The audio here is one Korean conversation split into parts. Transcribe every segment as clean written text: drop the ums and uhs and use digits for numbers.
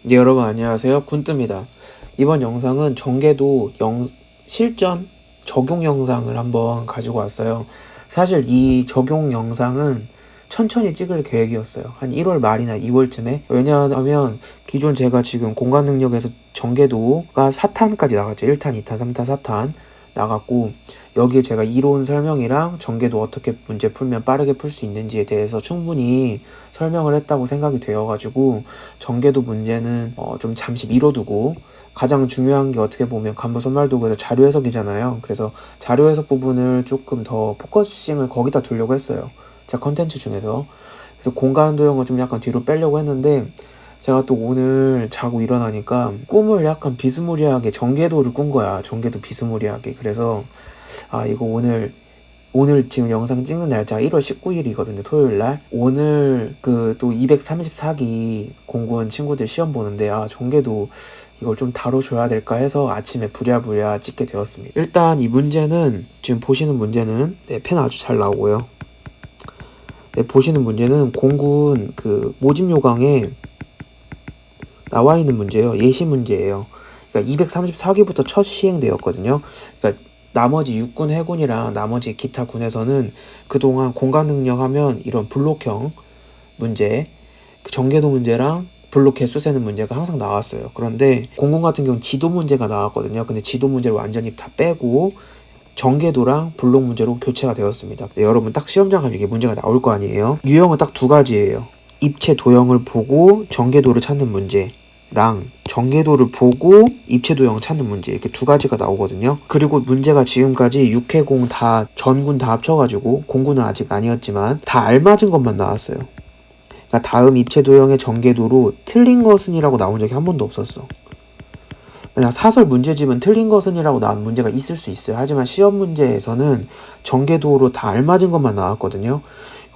네, 여러분 안녕하세요. 쿤뜨입니다. 이번 영상은 전개도 실전 적용 영상을 한번 가지고 왔어요. 사실 이 적용 영상은 천천히 찍을 계획이었어요. 한 1월 말이나 2월쯤에. 왜냐하면 기존 제가 지금 공간 능력에서 전개도가 4탄까지 나갔죠. 1탄, 2탄, 3탄, 4탄 나갔고, 여기에 제가 이론 설명이랑 전개도 어떻게 문제 풀면 빠르게 풀 수 있는지에 대해서 충분히 설명을 했다고 생각이 되어가지고, 전개도 문제는 좀 잠시 미뤄두고, 가장 중요한 게 어떻게 보면 간부 선말도구에서 자료 해석이잖아요. 그래서 자료 해석 부분을 조금 더 포커싱을 거기다 두려고 했어요. 제 컨텐츠 중에서. 그래서 공간 도형을 좀 약간 뒤로 빼려고 했는데, 제가 또 오늘 자고 일어나니까 꿈을 약간 비스무리하게 전개도를 꾼 거야. 전개도 비스무리하게. 그래서 이거 오늘 지금 영상 찍는 날짜가 1월 19일이거든요. 토요일 날. 오늘 그 또 234기 공군 친구들 시험 보는데 전개도 이걸 좀 다뤄줘야 될까 해서 아침에 부랴부랴 찍게 되었습니다. 일단 이 문제는 지금 보시는 문제는 펜 아주 잘 나오고요. 보시는 문제는 공군 그 모집 요강에 나와 있는 문제예요. 예시 문제예요. 그러니까 234기부터 첫 시행되었거든요. 그러니까 나머지 육군, 해군이랑 나머지 기타 군에서는 그동안 공간 능력 하면 이런 블록형 문제, 그 전개도 문제랑 블록 개수 세는 문제가 항상 나왔어요. 그런데 공군 같은 경우는 지도 문제가 나왔거든요. 근데 지도 문제를 완전히 다 빼고 전개도랑 블록 문제로 교체가 되었습니다. 여러분 딱 시험장 가면 이게 문제가 나올 거 아니에요. 유형은 딱 두 가지예요. 입체 도형을 보고 전개도를 찾는 문제랑 전개도를 보고 입체 도형을 찾는 문제, 이렇게 두 가지가 나오거든요. 그리고 문제가 지금까지 육해공 다 전군 다 합쳐가지고, 공군은 아직 아니었지만 다 알맞은 것만 나왔어요. 그러니까 다음 입체 도형의 전개도로 틀린 것은이라고 나온 적이 한 번도 없었어. 그냥 사설 문제집은 틀린 것은이라고 나온 문제가 있을 수 있어요. 하지만 시험 문제에서는 전개도로 다 알맞은 것만 나왔거든요.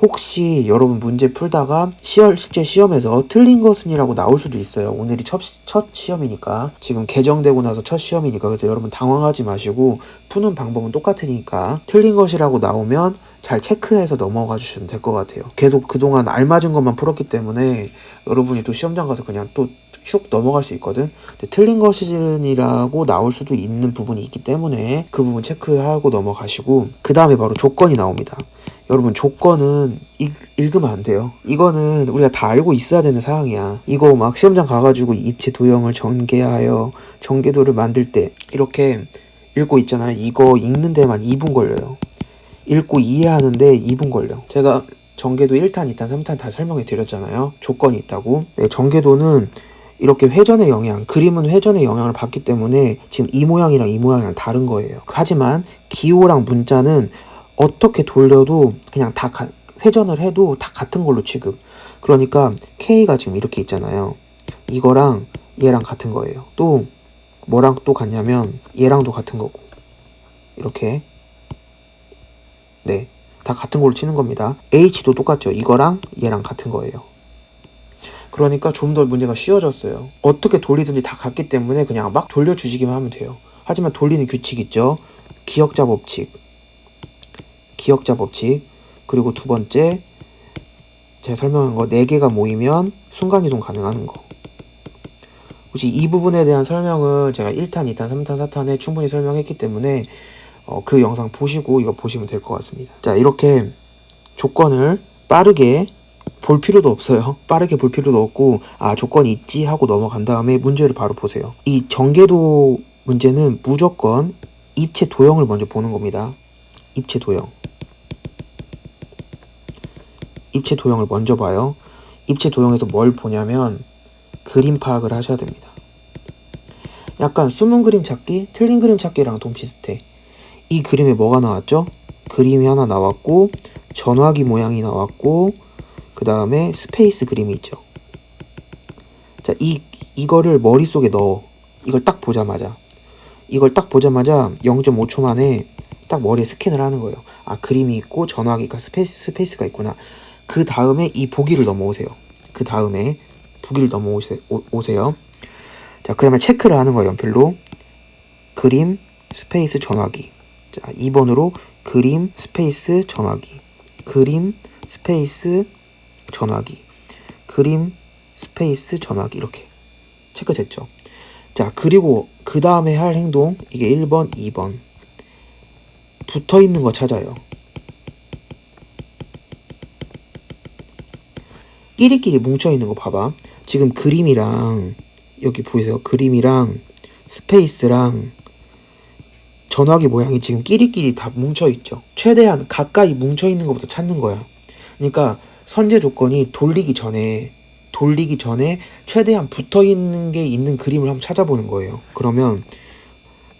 혹시 여러분 문제 풀다가 실제 시험에서 틀린 것은이라고 나올 수도 있어요. 오늘이 첫 시험이니까, 지금 개정되고 나서 첫 시험이니까. 그래서 여러분 당황하지 마시고 푸는 방법은 똑같으니까 틀린 것이라고 나오면 잘 체크해서 넘어가 주시면 될 것 같아요. 계속 그동안 알맞은 것만 풀었기 때문에 여러분이 또 시험장 가서 그냥 또 슉 넘어갈 수 있거든. 근데 틀린 것이라고 나올 수도 있는 부분이 있기 때문에 그 부분 체크하고 넘어가시고, 그 다음에 바로 조건이 나옵니다. 여러분 조건은 읽으면 안 돼요. 이거는 우리가 다 알고 있어야 되는 사항이야. 이거 막 시험장 가가지고 입체 도형을 전개하여 전개도를 만들 때 이렇게 읽고 있잖아요. 이거 읽는 데만 2분 걸려요. 읽고 이해하는데 2분 걸려. 제가 전개도 1탄, 2탄, 3탄 다 설명해 드렸잖아요. 조건이 있다고. 전개도는 이렇게 회전의 영향, 그림은 회전의 영향을 받기 때문에 지금 이 모양이랑 이 모양이랑 다른 거예요. 하지만 기호랑 문자는 어떻게 돌려도 그냥 다 회전을 해도 다 같은 걸로 취급. 그러니까 K가 지금 이렇게 있잖아요. 이거랑 얘랑 같은 거예요. 또 뭐랑 또 같냐면 얘랑도 같은 거고, 이렇게 다 같은 걸로 치는 겁니다. H도 똑같죠. 이거랑 얘랑 같은 거예요. 그러니까 좀 더 문제가 쉬워졌어요. 어떻게 돌리든지 다 같기 때문에 그냥 막 돌려주시기만 하면 돼요. 하지만 돌리는 규칙 있죠. 기역자 법칙, 그리고 두 번째 제가 설명한 거 4개가 모이면 순간이동 가능하는 거. 혹시 이 부분에 대한 설명은 제가 1탄, 2탄, 3탄, 4탄에 충분히 설명했기 때문에 그 영상 보시고 이거 보시면 될 것 같습니다. 자, 이렇게 조건을 빠르게 볼 필요도 없어요. 빠르게 볼 필요도 없고, 조건이 있지 하고 넘어간 다음에 문제를 바로 보세요. 이 전개도 문제는 무조건 입체 도형을 먼저 보는 겁니다. 입체 도형을 먼저 봐요. 입체 도형에서 뭘 보냐면 그림 파악을 하셔야 됩니다. 약간 숨은 그림 찾기, 틀린 그림 찾기랑 좀 비슷해. 이 그림에 뭐가 나왔죠? 그림이 하나 나왔고, 전화기 모양이 나왔고, 그 다음에 스페이스 그림이 있죠. 자, 이거를 머릿속에 넣어. 이걸 딱 보자마자 0.5초 만에 딱 머리에 스캔을 하는 거예요. 그림이 있고 전화기가 스페이스가 있구나. 그 다음에 이 보기를 넘어오세요. 자, 그 다음에 체크를 하는 거예요. 연필로 그림 스페이스 전화기. 자, 2번으로 그림 스페이스 전화기, 그림 스페이스 전화기, 그림 스페이스 전화기, 이렇게 체크됐죠. 자, 그리고 그 다음에 할 행동, 이게 1번, 2번. 붙어 있는 거 찾아요. 끼리끼리 뭉쳐 있는 거 봐봐. 지금 그림이랑, 여기 보이세요? 그림이랑 스페이스랑 전화기 모양이 지금 끼리끼리 다 뭉쳐 있죠. 최대한 가까이 뭉쳐 있는 것부터 찾는 거야. 그러니까 선제 조건이 돌리기 전에 최대한 붙어 있는 게 있는 그림을 한번 찾아보는 거예요. 그러면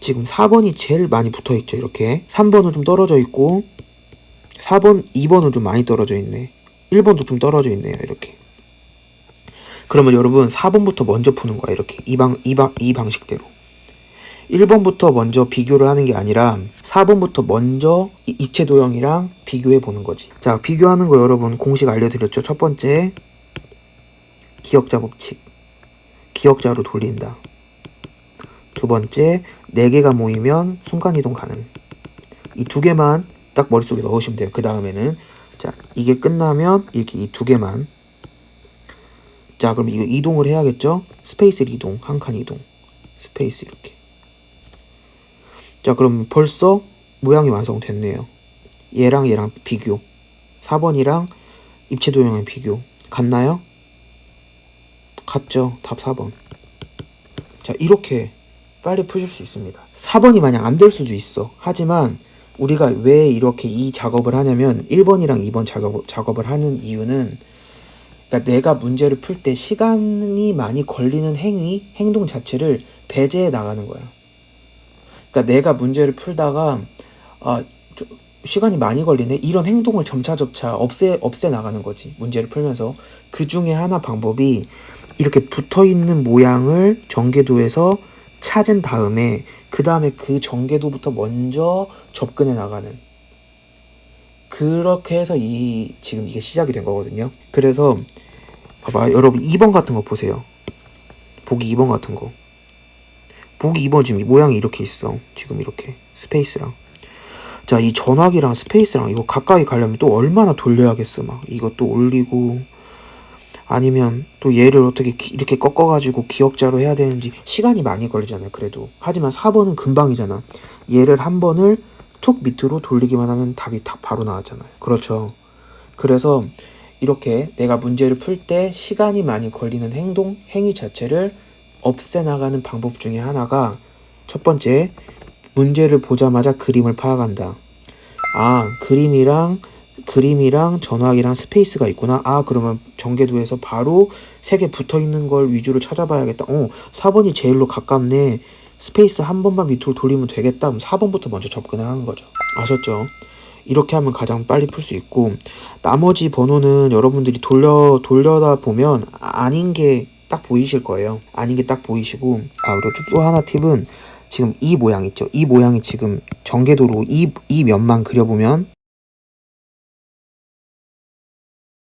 지금 4번이 제일 많이 붙어 있죠. 이렇게 3번은 좀 떨어져 있고 4번, 2번은 좀 많이 떨어져 있네. 1번도 좀 떨어져 있네요. 이렇게. 그러면 여러분 4번부터 먼저 푸는 거야. 이렇게 이 방식대로. 1번부터 먼저 비교를 하는 게 아니라 4번부터 먼저 입체 도형이랑 비교해 보는 거지. 자, 비교하는 거 여러분 공식 알려드렸죠. 첫 번째, 기역자 법칙. 기역자로 돌린다. 두 번째, 4개가 모이면 순간이동 가능. 이 2개만 딱 머릿속에 넣으시면 돼요. 그 다음에는 자, 이게 끝나면 이렇게 이 2개만. 자, 그럼 이거 이동을 해야겠죠? 스페이스를 이동, 한 칸 이동. 스페이스 이렇게. 자, 그럼 벌써 모양이 완성됐네요. 얘랑 비교. 4번이랑 입체 도형의 비교. 같나요? 같죠? 답 4번. 자, 이렇게 빨리 푸실 수 있습니다. 4번이 만약 안 될 수도 있어. 하지만 우리가 왜 이렇게 이 작업을 하냐면 1번이랑 2번 작업을 하는 이유는 그러니까 내가 문제를 풀 때 시간이 많이 걸리는 행동 자체를 배제해 나가는 거야. 그러니까 내가 문제를 풀다가 시간이 많이 걸리네? 이런 행동을 점차 없애 나가는 거지. 문제를 풀면서. 그 중에 하나 방법이 이렇게 붙어있는 모양을 전개도에서 찾은 다음에 그 다음에 그 전개도부터 먼저 접근해 나가는, 그렇게 해서 지금 이게 시작이 된 거거든요. 그래서 봐봐, 여러분 2번 같은 거 보세요. 보기 2번 같은 거. 보기 2번 지금 이 모양이 이렇게 있어. 지금 이렇게 스페이스랑. 자, 이 전화기랑 스페이스랑 이거 가까이 가려면 또 얼마나 돌려야겠어. 막 이것도 올리고 아니면 또 얘를 어떻게 이렇게 꺾어가지고 기역자로 해야 되는지 시간이 많이 걸리잖아요. 그래도. 하지만 4번은 금방이잖아. 얘를 한 번을 툭 밑으로 돌리기만 하면 답이 딱 바로 나왔잖아요. 그렇죠. 그래서 이렇게 내가 문제를 풀 때 시간이 많이 걸리는 행위 자체를 없애나가는 방법 중에 하나가 첫 번째, 문제를 보자마자 그림을 파악한다. 아, 그림이랑 전화기랑 스페이스가 있구나. 아, 그러면 전개도에서 바로 3개 붙어있는 걸 위주로 찾아봐야겠다. 4번이 제일로 가깝네. 스페이스 한 번만 밑으로 돌리면 되겠다. 그럼 4번부터 먼저 접근을 하는 거죠. 아셨죠? 이렇게 하면 가장 빨리 풀 수 있고, 나머지 번호는 여러분들이 돌려다 보면 아닌 게 딱 보이실 거예요. 아닌 게 딱 보이시고, 그리고 또 하나 팁은 지금 이 모양 있죠? 이 모양이 지금 전개도로 이 면만 그려보면,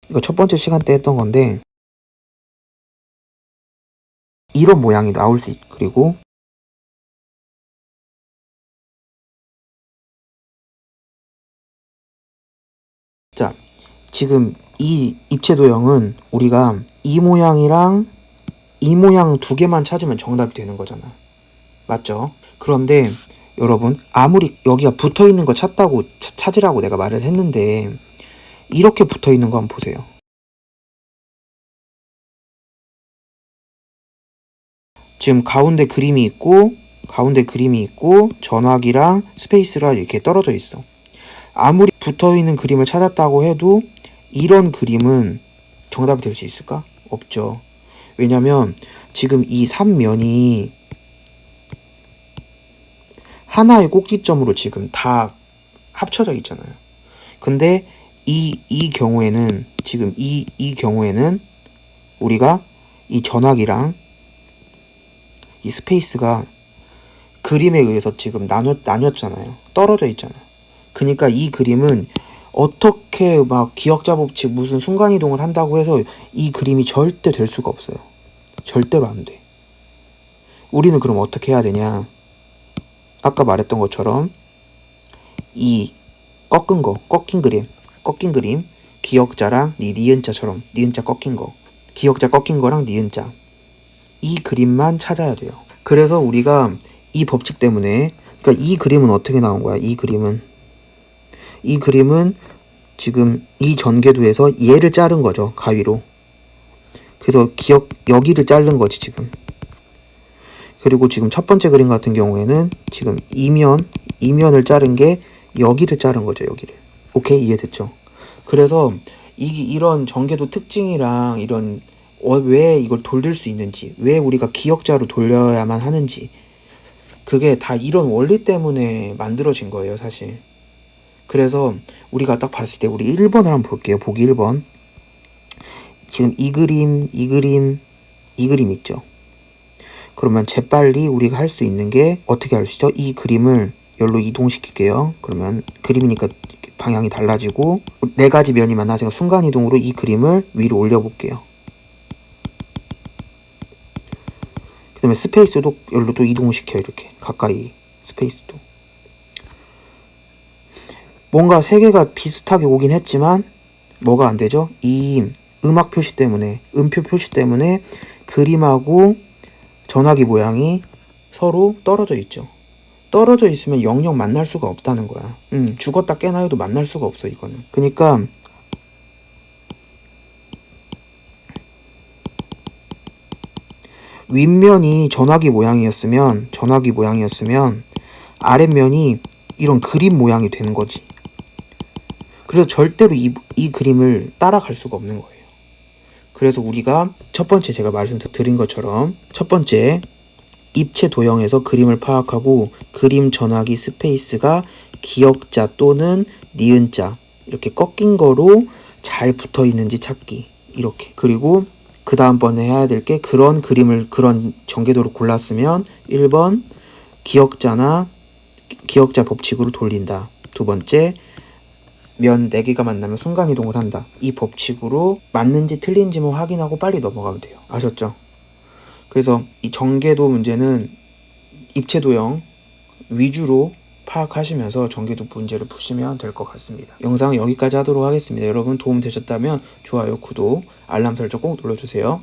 이거 첫 번째 시간 때 했던 건데 이런 모양이 나올 수 있고, 그리고 자, 지금 이 입체 도형은 우리가 이 모양이랑 이 모양 2개만 찾으면 정답이 되는 거잖아. 맞죠? 그런데 여러분, 아무리 여기가 붙어있는 거 찾으라고 내가 말을 했는데 이렇게 붙어있는 거 한번 보세요. 지금 가운데 그림이 있고 전화기랑 스페이스가 이렇게 떨어져 있어. 아무리 붙어있는 그림을 찾았다고 해도 이런 그림은 정답이 될 수 있을까? 없죠. 왜냐면 지금 이 3면이 하나의 꼭지점으로 지금 다 합쳐져 있잖아요. 근데 이 경우에는 지금 이 경우에는 우리가 이 전화기랑 이 스페이스가 그림에 의해서 지금 나뉘었잖아요. 떨어져 있잖아요. 그러니까 이 그림은 어떻게 막 기역자 법칙 무슨 순간이동을 한다고 해서 이 그림이 절대 될 수가 없어요. 절대로 안 돼. 우리는 그럼 어떻게 해야 되냐? 아까 말했던 것처럼 이 꺾인 그림, 기역자랑 니은자처럼 니은자 꺾인 거, 기역자 꺾인 거랑 니은자. 이 그림만 찾아야 돼요. 그래서 우리가 이 법칙 때문에, 그러니까 이 그림은 어떻게 나온 거야? 이 그림은 지금 이 전개도에서 얘를 자른 거죠, 가위로. 그래서 여기를 자른 거지 지금. 그리고 지금 첫 번째 그림 같은 경우에는 지금 이면을 자른 게 여기를 자른 거죠, 여기를. 오케이, 이해됐죠? 그래서 이런 전개도 특징이랑 이런 왜 이걸 돌릴 수 있는지, 왜 우리가 기역자로 돌려야만 하는지, 그게 다 이런 원리 때문에 만들어진 거예요, 사실. 그래서 우리가 딱 봤을 때 우리 1번을 한번 볼게요. 보기 1번. 지금 이 그림 있죠? 그러면 재빨리 우리가 할 수 있는 게 어떻게 할 수 있죠? 이 그림을 여기로 이동시킬게요. 그러면 그림이니까 방향이 달라지고 네 가지 면이 만나서 순간이동으로 이 그림을 위로 올려볼게요. 그 다음에 스페이스도 여기로 또 이동시켜요. 이렇게 가까이 스페이스도. 뭔가 세 개가 비슷하게 오긴 했지만 뭐가 안 되죠? 이 음악 표시 때문에, 음표 표시 때문에 그림하고 전화기 모양이 서로 떨어져 있죠. 떨어져 있으면 영영 만날 수가 없다는 거야. 죽었다 깨나 해도 만날 수가 없어, 이거는. 그러니까 윗면이 전화기 모양이었으면 아랫면이 이런 그림 모양이 되는 거지. 그래서 절대로 이 그림을 따라갈 수가 없는 거예요. 그래서 우리가 첫 번째 제가 말씀드린 것처럼 첫 번째 입체 도형에서 그림을 파악하고 그림 전화기 스페이스가 기역자 또는 니은자 이렇게 꺾인 거로 잘 붙어 있는지 찾기. 이렇게. 그리고 그 다음번에 해야 될 게 그런 그림을 그런 전개도로 골랐으면 1번 기역자 법칙으로 돌린다. 두 번째 면 4개가 만나면 순간이동을 한다. 이 법칙으로 맞는지 틀린지만 확인하고 빨리 넘어가면 돼요. 아셨죠? 그래서 이 전개도 문제는 입체도형 위주로 파악하시면서 전개도 문제를 푸시면 될 것 같습니다. 영상은 여기까지 하도록 하겠습니다. 여러분 도움 되셨다면 좋아요, 구독, 알람 설정 꼭 눌러주세요.